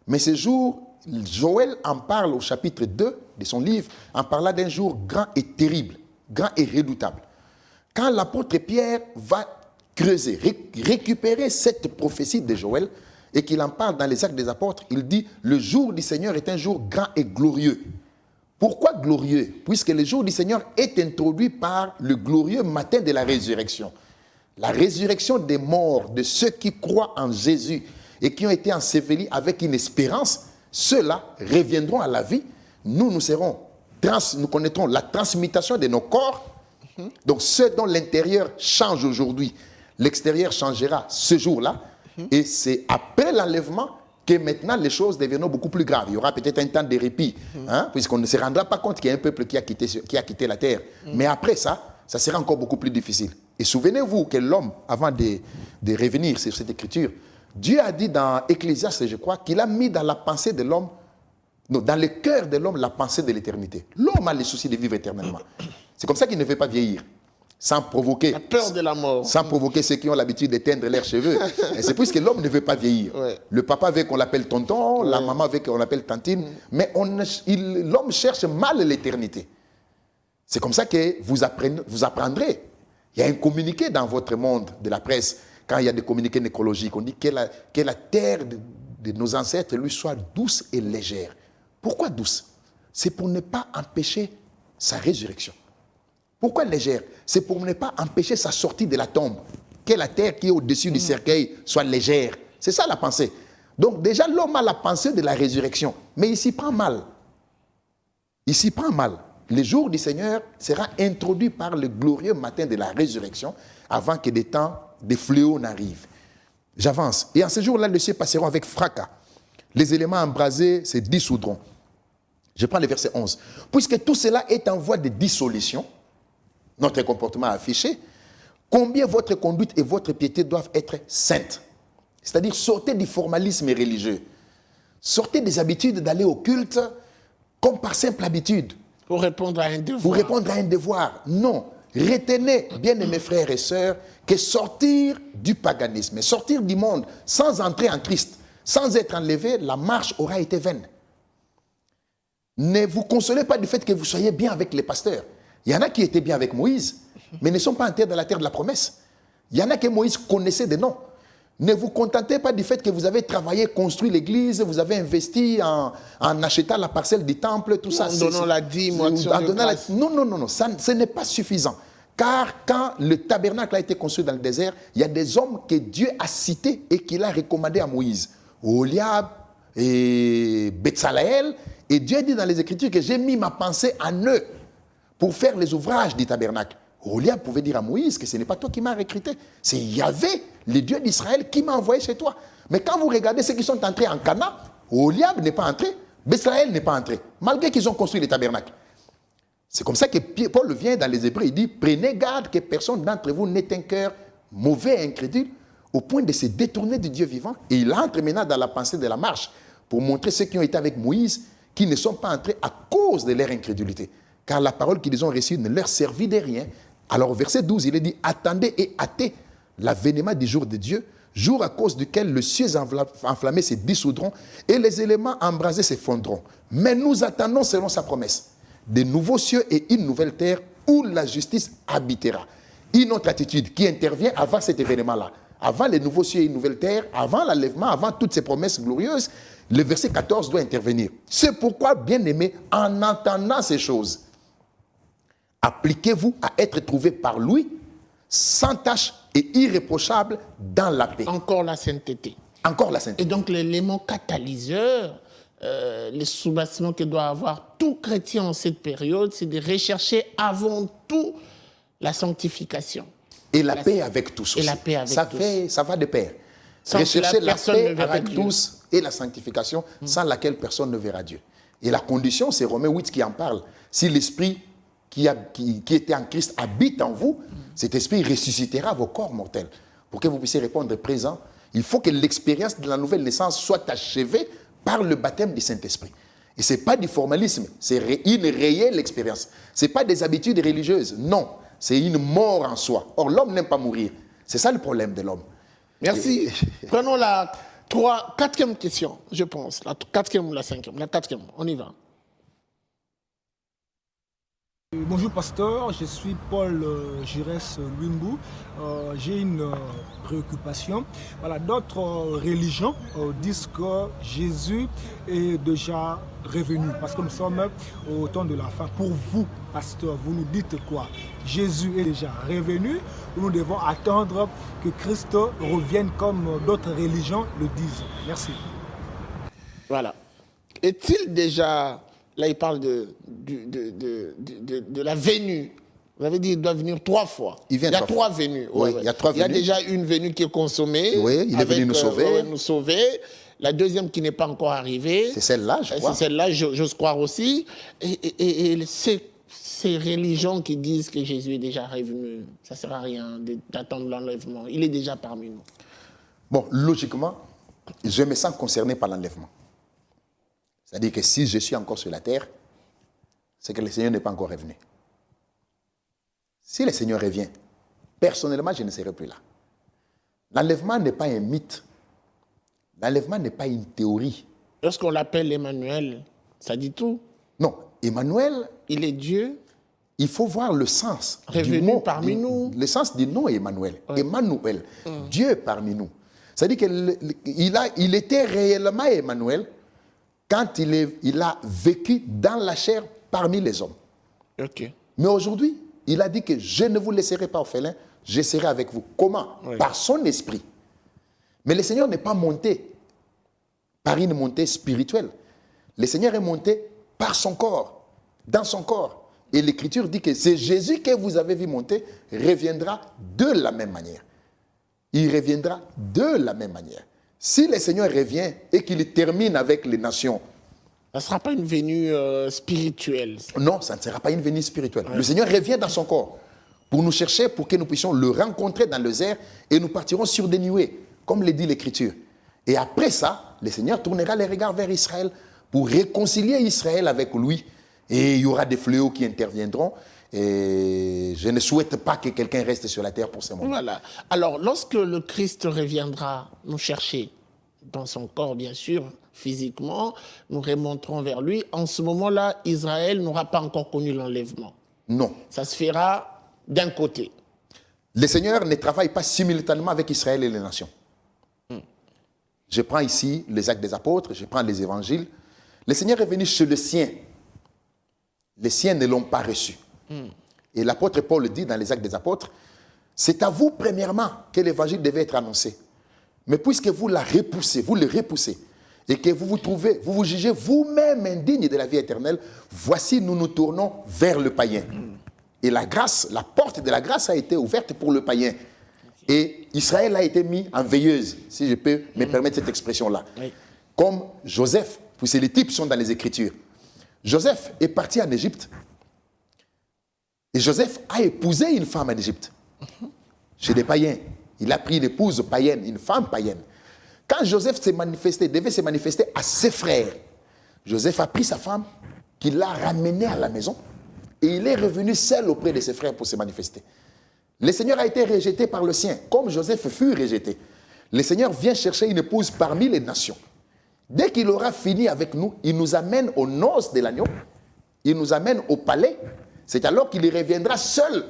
Mais ce jour, Joël en parle au chapitre 2 de son livre, en parlant d'un jour grand et terrible, grand et redoutable. Quand l'apôtre Pierre va creuser, récupérer cette prophétie de Joël, et qu'il en parle dans les Actes des Apôtres, il dit « Le jour du Seigneur est un jour grand et glorieux ». Pourquoi glorieux? Puisque le jour du Seigneur est introduit par le glorieux matin de la résurrection. La résurrection des morts, de ceux qui croient en Jésus et qui ont été ensevelis avec une espérance, ceux-là reviendront à la vie. Nous connaîtrons la transmutation de nos corps. Donc ceux dont l'intérieur change aujourd'hui, l'extérieur changera ce jour-là. Et c'est après l'enlèvement que maintenant les choses deviendront beaucoup plus graves. Il y aura peut-être un temps de répit, puisqu'on ne se rendra pas compte qu'il y a un peuple qui a quitté la terre. Mais après ça sera encore beaucoup plus difficile. Et souvenez-vous que l'homme, avant de revenir sur cette écriture, Dieu a dit dans Ecclésiaste, je crois, qu'il a mis dans la pensée de l'homme, dans le cœur de l'homme, la pensée de l'éternité. L'homme a le souci de vivre éternellement. C'est comme ça qu'il ne veut pas vieillir, sans provoquer.
La peur de la mort.
Sans provoquer ceux qui ont l'habitude d'éteindre leurs cheveux. Et c'est puisque l'homme ne veut pas vieillir.
Ouais.
Le papa veut qu'on l'appelle tonton, la maman veut qu'on l'appelle tantine. Mais l'homme cherche mal l'éternité. C'est comme ça que vous apprendrez. Il y a un communiqué dans votre monde de la presse, quand il y a des communiqués nécrologiques, on dit que la terre de nos ancêtres lui soit douce et légère. Pourquoi douce? C'est pour ne pas empêcher sa résurrection. Pourquoi légère? C'est pour ne pas empêcher sa sortie de la tombe. Que la terre qui est au-dessus du cercueil soit légère. C'est ça la pensée. Donc déjà, l'homme a la pensée de la résurrection. Mais il s'y prend mal. Il s'y prend mal. le jour du Seigneur sera introduit par le glorieux matin de la résurrection avant que des temps, des fléaux n'arrivent. J'avance. Et en ce jour-là, les cieux passeront avec fracas. Les éléments embrasés se dissoudront. Je prends le verset 11. Puisque tout cela est en voie de dissolution, notre comportement affiché, combien votre conduite et votre piété doivent être saintes. C'est-à-dire, sortez du formalisme religieux. Sortez des habitudes d'aller au culte comme par simple habitude.
Pour répondre à un devoir.
Pour répondre à un devoir. Non. Retenez, bien aimés frères et sœurs, que sortir du paganisme, sortir du monde sans entrer en Christ, sans être enlevé, la marche aura été vaine. Ne vous consolez pas du fait que vous soyez bien avec les pasteurs. Il y en a qui étaient bien avec Moïse, mais ne sont pas entrés dans la terre de la promesse. Il y en a que Moïse connaissait de nom. Ne vous contentez pas du fait que vous avez travaillé, construit l'église, vous avez investi en achetant la parcelle du temple, tout ça.
En donnant la dîme,
Non, ce n'est pas suffisant. Car quand le tabernacle a été construit dans le désert, il y a des hommes que Dieu a cités et qu'il a recommandés à Moïse. Oliab et Betsalaël. Et Dieu dit dans les Écritures que j'ai mis ma pensée en eux pour faire les ouvrages du tabernacle. Oliab pouvait dire à Moïse que ce n'est pas toi qui m'as recruté, c'est Yahvé, le Dieu d'Israël, qui m'a envoyé chez toi. Mais quand vous regardez ceux qui sont entrés en Cana, Oliab n'est pas entré, Betsalaël n'est pas entré, malgré qu'ils ont construit le tabernacle. C'est comme ça que Paul vient dans les Hébreux, il dit, prenez garde que personne d'entre vous n'ait un cœur mauvais et incrédule, au point de se détourner du Dieu vivant. Et il entre maintenant dans la pensée de la marche, pour montrer ceux qui ont été avec Moïse, qui ne sont pas entrés à cause de leur incrédulité. Car la parole qu'ils ont reçue ne leur servit de rien. Alors au verset 12, il est dit, attendez et hâtez l'avènement du jour de Dieu, jour à cause duquel les cieux enflammés se dissoudront et les éléments embrasés s'effondreront. Mais nous attendons selon sa promesse de nouveaux cieux et une nouvelle terre où la justice habitera. Une autre attitude qui intervient avant cet événement-là, avant les nouveaux cieux et une nouvelle terre, avant l'enlèvement, avant toutes ces promesses glorieuses, le verset 14 doit intervenir. C'est pourquoi, bien-aimés, en entendant ces choses, appliquez-vous à être trouvés par lui, sans tache et irréprochable dans la paix.
Encore la sainteté.
Encore la sainteté.
Et donc l'élément catalyseur, les soubassements que doit avoir tout chrétien en cette période, c'est de rechercher avant tout la sanctification.
Et la paix avec tous.
Et la paix avec tous.
Ça va de pair. Rechercher la paix avec tous et la sanctification, sans laquelle personne ne verra Dieu. Et la condition, c'est Romains 8 qui en parle. Si l'esprit qui était en Christ habite en vous, cet esprit ressuscitera vos corps mortels. Pour que vous puissiez répondre présent, il faut que l'expérience de la nouvelle naissance soit achevée par le baptême du Saint-Esprit. Et ce n'est pas du formalisme, c'est une réelle expérience. Ce n'est pas des habitudes religieuses, non. C'est une mort en soi. Or, l'homme n'aime pas mourir. C'est ça le problème de l'homme.
Merci. Prenons la quatrième question, je pense. La quatrième ou la cinquième. La quatrième, on y va.
Bonjour pasteur, je suis Paul Giresse Luimbu. J'ai une préoccupation. Voilà, d'autres religions disent que Jésus est déjà revenu parce que nous sommes au temps de la fin. Pour vous, pasteur, vous nous dites quoi? Jésus est déjà revenu ou nous devons attendre que Christ revienne comme d'autres religions le disent? Merci.
Voilà. Est-il déjà... Là, il parle de la venue. Vous avez dit qu'il doit venir 3 fois. Il y a 3 venues.
Oui, il y a 3 venues.
Il y a déjà une venue qui est consommée.
Oui, il est venu nous sauver.
Nous sauver. La deuxième qui n'est pas encore arrivée.
C'est celle-là, je crois.
C'est celle-là, j'ose croire aussi. Et ces religions qui disent que Jésus est déjà revenu, ça ne sert à rien d'attendre l'enlèvement. Il est déjà parmi nous.
Bon, logiquement, je me sens concerné par l'enlèvement. C'est-à-dire que si je suis encore sur la terre, c'est que le Seigneur n'est pas encore revenu. Si le Seigneur revient, personnellement, je ne serai plus là. L'enlèvement n'est pas un mythe. L'enlèvement n'est pas une théorie.
Lorsqu'on l'appelle Emmanuel, ça dit tout.
Non, Emmanuel...
Il est Dieu.
Il faut voir le sens
revenu
du mot,
parmi nous.
Le sens du nom Emmanuel. Ouais. Emmanuel, Dieu parmi nous. C'est-à-dire qu'il était réellement Emmanuel quand il a vécu dans la chair parmi les hommes.
Okay.
Mais aujourd'hui, il a dit que je ne vous laisserai pas orphelins, je serai avec vous. Comment? Oui. Par son esprit. Mais le Seigneur n'est pas monté par une montée spirituelle. Le Seigneur est monté par son corps, dans son corps. Et l'Écriture dit que c'est Jésus que vous avez vu monter reviendra de la même manière. Il reviendra de la même manière. Si le Seigneur revient et qu'il termine avec les nations,
ça ne sera pas une venue spirituelle.
non, ça ne sera pas une venue spirituelle. Ouais. Le Seigneur revient dans son corps pour nous chercher, pour que nous puissions le rencontrer dans les airs et nous partirons sur des nuées, comme le dit l'Écriture. Et après ça, le Seigneur tournera les regards vers Israël pour réconcilier Israël avec lui. Et il y aura des fléaux qui interviendront. Et je ne souhaite pas que quelqu'un reste sur la terre pour ce moment.
Voilà. Alors, lorsque le Christ reviendra nous chercher, dans son corps, bien sûr, physiquement, nous remonterons vers lui. En ce moment-là, Israël n'aura pas encore connu l'enlèvement.
Non.
Ça se fera d'un côté.
Le Seigneur ne travaille pas simultanément avec Israël et les nations. Je prends ici les actes des apôtres, je prends les évangiles. Le Seigneur est venu chez les siens. Les siens ne l'ont pas reçu. Et l'apôtre Paul dit dans les actes des apôtres, c'est à vous premièrement que l'évangile devait être annoncé. Mais puisque vous la repoussez, vous le repoussez, et que vous vous jugez vous-même indigne de la vie éternelle, voici nous nous tournons vers le païen. Et la grâce, la porte de la grâce a été ouverte pour le païen. Et Israël a été mis en veilleuse, si je peux me permettre cette expression-là. Oui. Comme Joseph, puisque les types sont dans les Écritures. Joseph est parti en Égypte. Et Joseph a épousé une femme en Égypte, chez des païens. Il a pris une épouse païenne, une femme païenne. Quand Joseph devait se manifester à ses frères, Joseph a pris sa femme, qu'il l'a ramenée à la maison, et il est revenu seul auprès de ses frères pour se manifester. Le Seigneur a été rejeté par le sien, comme Joseph fut rejeté. Le Seigneur vient chercher une épouse parmi les nations. Dès qu'il aura fini avec nous, il nous amène aux noces de l'agneau, il nous amène au palais. C'est alors qu'il reviendra seul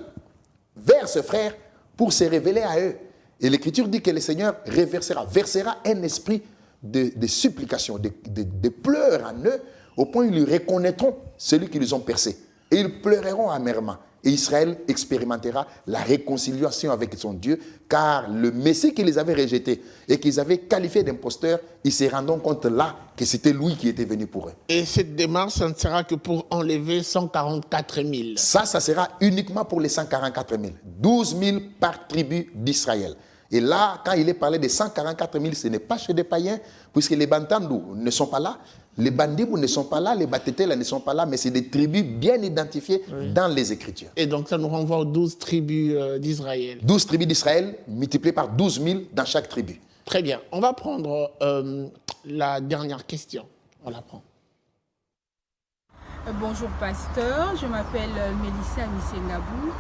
vers ses frères pour se révéler à eux. Et l'Écriture dit que le Seigneur versera un esprit de supplication, de pleurs en eux, au point où ils reconnaîtront celui qui les ont percés. Et ils pleureront amèrement. Et Israël expérimentera la réconciliation avec son Dieu, car le Messie qui les avait rejetés et qu'ils avaient qualifié d'imposteurs, ils se rendront compte là que c'était lui qui était venu pour eux.
Et cette démarche, ça ne sera que pour enlever 144 000.
Ça sera uniquement pour les 144 000. 12 000 par tribu d'Israël. Et là, quand il est parlé de 144 000, ce n'est pas chez des païens, puisque les Bantandou ne sont pas là, les Bandibou ne sont pas là, les Batetela ne sont pas là, mais c'est des tribus bien identifiées dans les Écritures.
Et donc ça nous renvoie aux 12 tribus d'Israël.
12 tribus d'Israël, multipliées par 12 000 dans chaque tribu.
Très bien. On va prendre la dernière question. On la prend.
Bonjour pasteur, je m'appelle Mélissa Missengabou.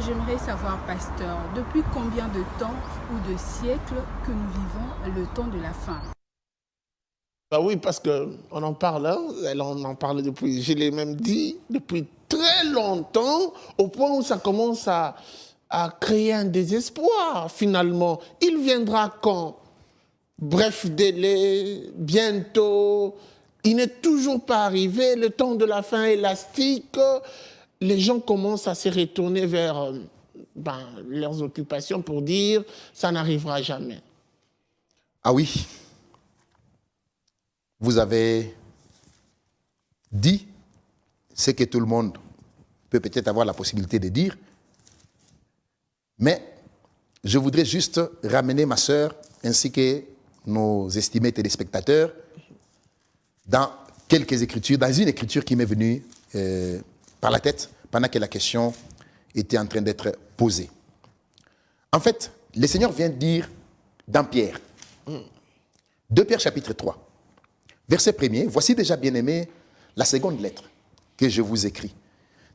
J'aimerais savoir pasteur, depuis combien de temps ou de siècles que nous vivons le temps de la fin?
Bah oui, parce qu'on en parle, hein? On en parle depuis, je l'ai même dit, depuis très longtemps, au point où ça commence à créer un désespoir finalement. Il viendra quand? Bref délai, bientôt. Il n'est toujours pas arrivé, le temps de la fin élastique. Les gens commencent à se retourner vers leurs occupations pour dire ça n'arrivera jamais.
Ah oui. Vous avez dit ce que tout le monde peut peut-être avoir la possibilité de dire, mais je voudrais juste ramener ma sœur ainsi que nos estimés téléspectateurs dans quelques écritures, dans une écriture qui m'est venue par la tête pendant que la question était en train d'être posée. En fait, le Seigneur vient dire dans Pierre, 2 Pierre chapitre 3, verset 1er, voici déjà, bien-aimés, la seconde lettre que je vous écris.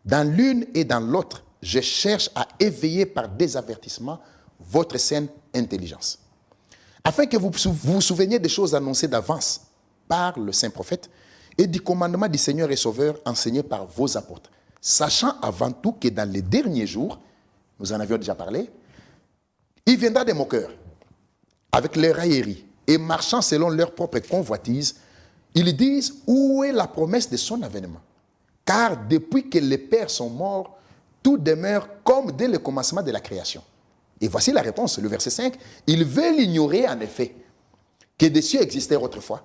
Dans l'une et dans l'autre, je cherche à éveiller par des avertissements votre saine intelligence, afin que vous vous souveniez des choses annoncées d'avance par le saint prophète et du commandement du Seigneur et Sauveur enseigné par vos apôtres, sachant avant tout que dans les derniers jours, nous en avions déjà parlé, il viendra des moqueurs, avec leurs railleries, et marchant selon leur propre convoitise, ils disent où est la promesse de son avènement. Car depuis que les pères sont morts, tout demeure comme dès le commencement de la création. Et voici la réponse, le verset 5. Ils veulent ignorer en effet que des cieux existaient autrefois,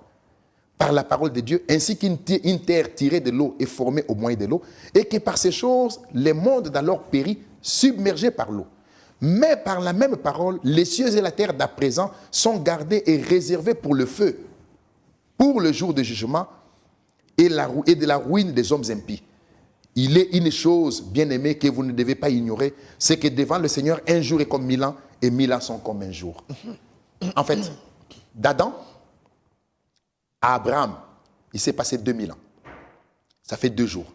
par la parole de Dieu, ainsi qu'une terre tirée de l'eau et formée au moyen de l'eau, et que par ces choses, les mondes d'alors périt, submergés par l'eau. Mais par la même parole, les cieux et la terre d'à présent sont gardés et réservés pour le feu, pour le jour de jugement et de la ruine des hommes impies. Il est une chose, bien-aimée, que vous ne devez pas ignorer, c'est que devant le Seigneur, un jour est comme 1000 ans, et 1000 ans sont comme un jour. En fait, d'Adam à Abraham, il s'est passé 2000 ans. Ça fait 2 jours.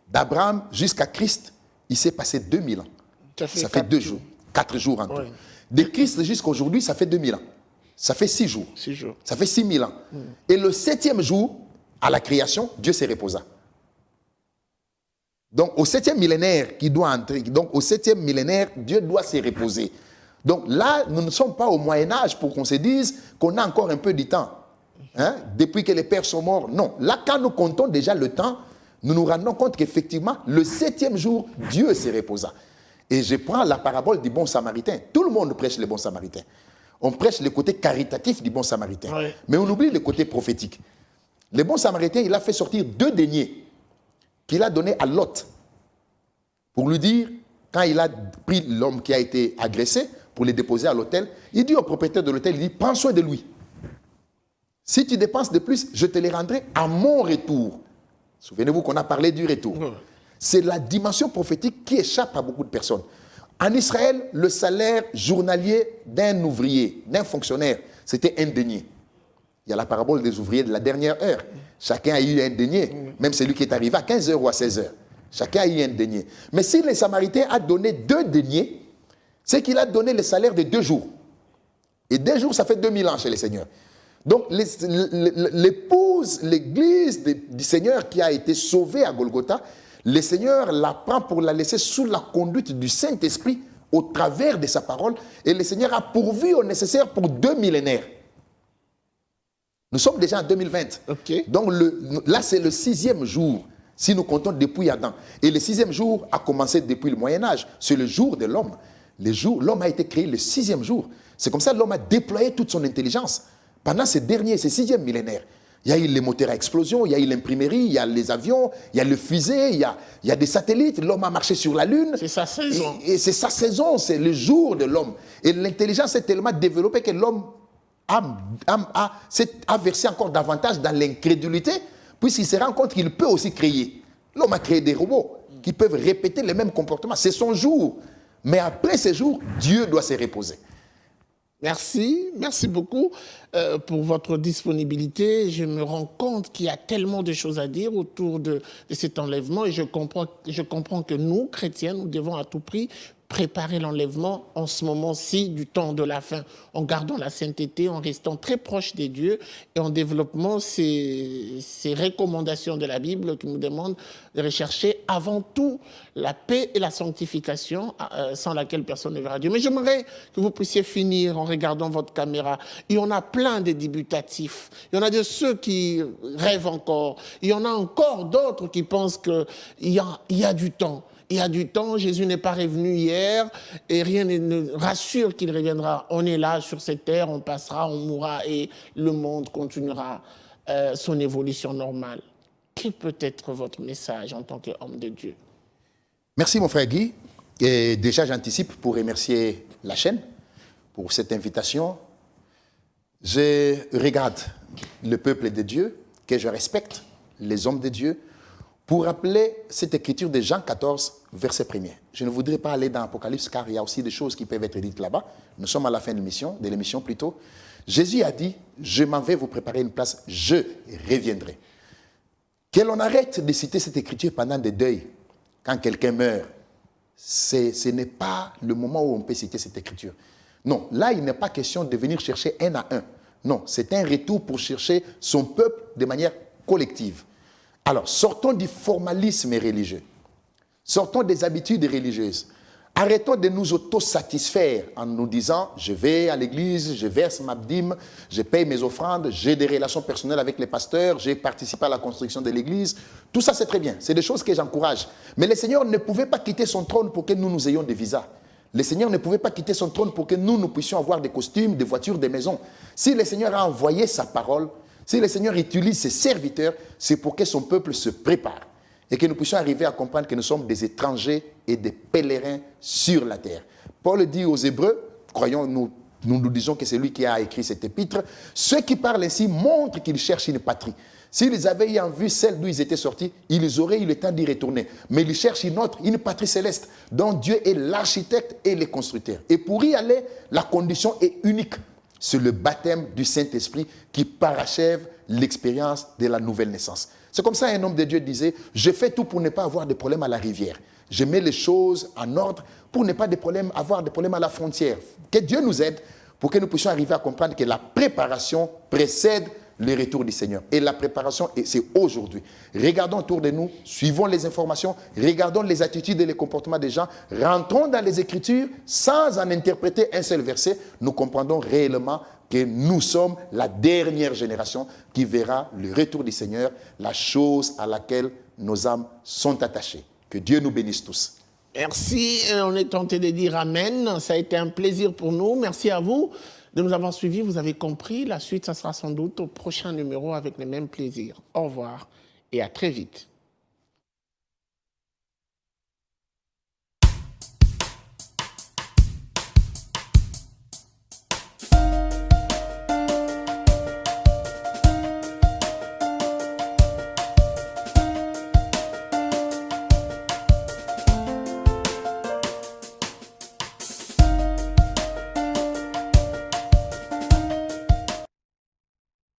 D'Abraham jusqu'à Christ, il s'est passé 2000 ans. Ça fait 2 jours. 4 jours en tout.
Oui.
De Christ jusqu'à aujourd'hui, ça fait 2000 ans. Ça fait 6 jours.
6 jours.
Ça fait 6000 ans. Et le 7e jour, à la création, Dieu s'est reposé. Donc, au 7e millénaire qui doit entrer, donc au 7e millénaire, Dieu doit se reposer. Donc là, nous ne sommes pas au Moyen-Âge pour qu'on se dise qu'on a encore un peu de temps. Hein? Depuis que les pères sont morts. Non. Là, quand nous comptons déjà le temps, nous nous rendons compte qu'effectivement, le 7e jour, Dieu se reposa. Et je prends la parabole du bon samaritain. Tout le monde prêche le bon samaritain. On prêche le côté caritatif du bon samaritain. Oui. Mais on oublie le côté prophétique. Le bon samaritain, il a fait sortir 2 deniers qu'il a donnés à Lot. Pour lui dire, quand il a pris l'homme qui a été agressé, pour le déposer à l'hôtel, il dit au propriétaire de l'hôtel, il dit, prends soin de lui. Si tu dépenses de plus, je te les rendrai à mon retour. Souvenez-vous qu'on a parlé du retour. C'est la dimension prophétique qui échappe à beaucoup de personnes. En Israël, le salaire journalier d'un ouvrier, d'un fonctionnaire, c'était un denier. Il y a la parabole des ouvriers de la dernière heure. Chacun a eu un denier, même celui qui est arrivé à 15h ou à 16h. Chacun a eu un denier. Mais si le Samaritain a donné 2 deniers, c'est qu'il a donné le salaire de 2 jours. Et 2 jours, ça fait 2000 ans chez le Seigneur. Donc, l'épouse, l'église du Seigneur qui a été sauvée à Golgotha, le Seigneur la prend pour la laisser sous la conduite du Saint-Esprit au travers de sa parole. Et le Seigneur a pourvu au nécessaire pour 2 millénaires. Nous sommes déjà en 2020. Okay. Donc, là, c'est le 6e jour, si nous comptons depuis Adam. Et le 6e jour a commencé depuis le Moyen-Âge. C'est le jour de l'homme. L'homme a été créé le 6e jour. C'est comme ça que l'homme a déployé toute son intelligence. Pendant ces 6e millénaire, il y a eu les moteurs à explosion, il y a eu l'imprimerie, il y a les avions, il y a le fusée, il y a des satellites, l'homme a marché sur la Lune.
C'est sa saison.
Et c'est sa saison, c'est le jour de l'homme. Et l'intelligence est tellement développée que l'homme a versé encore davantage dans l'incrédulité, puisqu'il se rend compte qu'il peut aussi créer. L'homme a créé des robots qui peuvent répéter les mêmes comportements. C'est son jour. Mais après ce jour, Dieu doit se reposer.
Merci beaucoup pour votre disponibilité. Je me rends compte qu'il y a tellement de choses à dire autour de cet enlèvement et je comprends que nous, chrétiens, nous devons à tout prix préparer l'enlèvement en ce moment-ci du temps de la fin, en gardant la sainteté, en restant très proche des dieux et en développant ces recommandations de la Bible qui nous demandent de rechercher avant tout la paix et la sanctification sans laquelle personne ne verra Dieu. Mais j'aimerais que vous puissiez finir en regardant votre caméra. Il y en a plein de débutatifs. Il y en a de ceux qui rêvent encore. Il y en a encore d'autres qui pensent qu'il y a du temps. Il y a du temps, Jésus n'est pas revenu hier et rien ne rassure qu'il reviendra. On est là sur cette terre, on passera, on mourra et le monde continuera son évolution normale. Quel peut être votre message en tant qu'homme de Dieu?
Merci mon frère Guy. Et déjà j'anticipe pour remercier la chaîne pour cette invitation. Je regarde le peuple de Dieu, que je respecte, les hommes de Dieu, pour rappeler cette écriture de Jean 14, verset 1er. Je ne voudrais pas aller dans l'Apocalypse car il y a aussi des choses qui peuvent être dites là-bas. Nous sommes à la fin de l'émission plutôt. Jésus a dit, je m'en vais vous préparer une place, je reviendrai. Que l'on arrête de citer cette écriture pendant des deuils. Quand quelqu'un meurt, ce n'est pas le moment où on peut citer cette écriture. Non, là il n'est pas question de venir chercher un à un. Non, c'est un retour pour chercher son peuple de manière collective. Alors, sortons du formalisme religieux. Sortons des habitudes religieuses. Arrêtons de nous autosatisfaire en nous disant « je vais à l'église, je verse ma dîme, je paye mes offrandes, j'ai des relations personnelles avec les pasteurs, j'ai participé à la construction de l'église. » Tout ça, c'est très bien. C'est des choses que j'encourage. Mais le Seigneur ne pouvait pas quitter son trône pour que nous ayons des visas. Le Seigneur ne pouvait pas quitter son trône pour que nous puissions avoir des costumes, des voitures, des maisons. Si le Seigneur a envoyé sa parole, Si le Seigneur utilise ses serviteurs, c'est pour que son peuple se prépare et que nous puissions arriver à comprendre que nous sommes des étrangers et des pèlerins sur la terre. Paul dit aux Hébreux, croyons-nous, nous disons que c'est lui qui a écrit cet épître, ceux qui parlent ainsi montrent qu'ils cherchent une patrie. S'ils avaient eu en vue celle d'où ils étaient sortis, ils auraient eu le temps d'y retourner. Mais ils cherchent une patrie céleste, dont Dieu est l'architecte et le constructeur. Et pour y aller, la condition est unique. C'est le baptême du Saint-Esprit qui parachève l'expérience de la nouvelle naissance. C'est comme ça un homme de Dieu disait, je fais tout pour ne pas avoir de problème à la rivière. Je mets les choses en ordre pour ne pas avoir de problème à la frontière. Que Dieu nous aide pour que nous puissions arriver à comprendre que la préparation précède le retour du Seigneur. Et la préparation, c'est aujourd'hui. Regardons autour de nous, suivons les informations, regardons les attitudes et les comportements des gens, rentrons dans les Écritures sans en interpréter un seul verset. Nous comprendrons réellement que nous sommes la dernière génération qui verra le retour du Seigneur, la chose à laquelle nos âmes sont attachées. Que Dieu nous bénisse tous.
Merci, on est tenté de dire Amen. Ça a été un plaisir pour nous. Merci à vous de nous avoir suivis. Vous avez compris, la suite, ça sera sans doute au prochain numéro avec le même plaisir. Au revoir et à très vite.